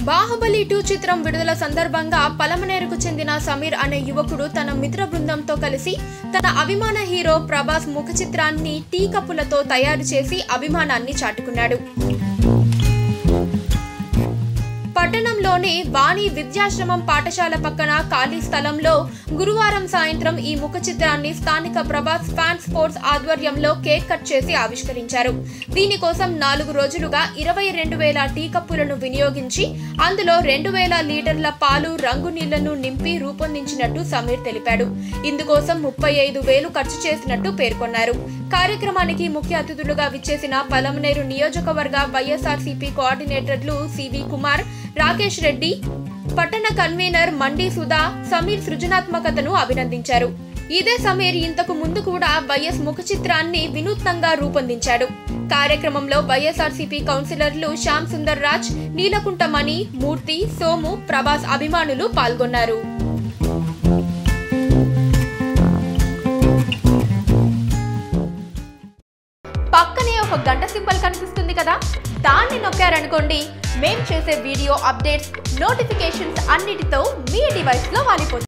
బాహుబలి 2 చిత్రం విడుదల సందర్భంగా పలమనేరుకు చెందిన సమీర్ అనే యువకుడు తన మిత్ర బృందంతో కలిసి తన అభిమాన హీరో ప్రభాస్ ముఖ చిత్రాన్ని టీ కప్పులతో తయారు చేసి అభిమానాన్ని చాటుకున్నాడు. పట్టణంలోని వాణి విద్యాశ్రమం పాఠశాల పక్కన ఖాళీ స్థలంలో గురువారం సాయంత్రం ఈ ముఖ చిత్రాన్ని స్థానిక ప్రభాస్ ఫ్యాన్ స్పోర్ట్స్ ఆధ్వర్యంలో కేక్ కట్ చేసి ఆవిష్కరించారు. దీనికోసం 4 రోజులుగా 22,000 టీ కప్పులను వినియోగించి అందులో 2,000 లీటర్ల పాలు, రంగు నీళ్లను నింపి రూపొందించినట్టు సమీర్ తెలిపాడు. ఇందుకోసం 35,000 ఖర్చు చేసినట్టు పేర్కొన్నారు. కార్యక్రమానికి ముఖ్య అతిథులుగా విచ్చేసిన పలమనేరు నియోజకవర్గ వైఎస్ఆర్సీపీ కోఆర్డినేటర్లు సివి కుమార్, రాకేష్ రెడ్డి, పట్టణ కన్వీనర్ మండి సుధా సమీర్ సృజనాత్మకతను అభినందించారు. ఇదే సమీర్ ఇంతకు ముందు కూడా వైఎస్ ముఖ చిత్రాన్ని వినూత్నంగా రూపొందించాడు. కార్యక్రమంలో వైఎస్ఆర్సీపీ కౌన్సిలర్లు శ్యామ్ సుందర్ రాజ్, నీలకుంట మణి, మూర్తి, సోము, ప్రభాస్ అభిమానులు పాల్గొన్నారు. పక్కనే ఒక గంట సింబల్ కనిపిస్తుంది కదా, దాన్ని నొక్కారనుకోండి, మేం చేసే వీడియో అప్డేట్స్, నోటిఫికేషన్స్ అన్నిటితో మీ డివైస్లో వాలిపోతుంది.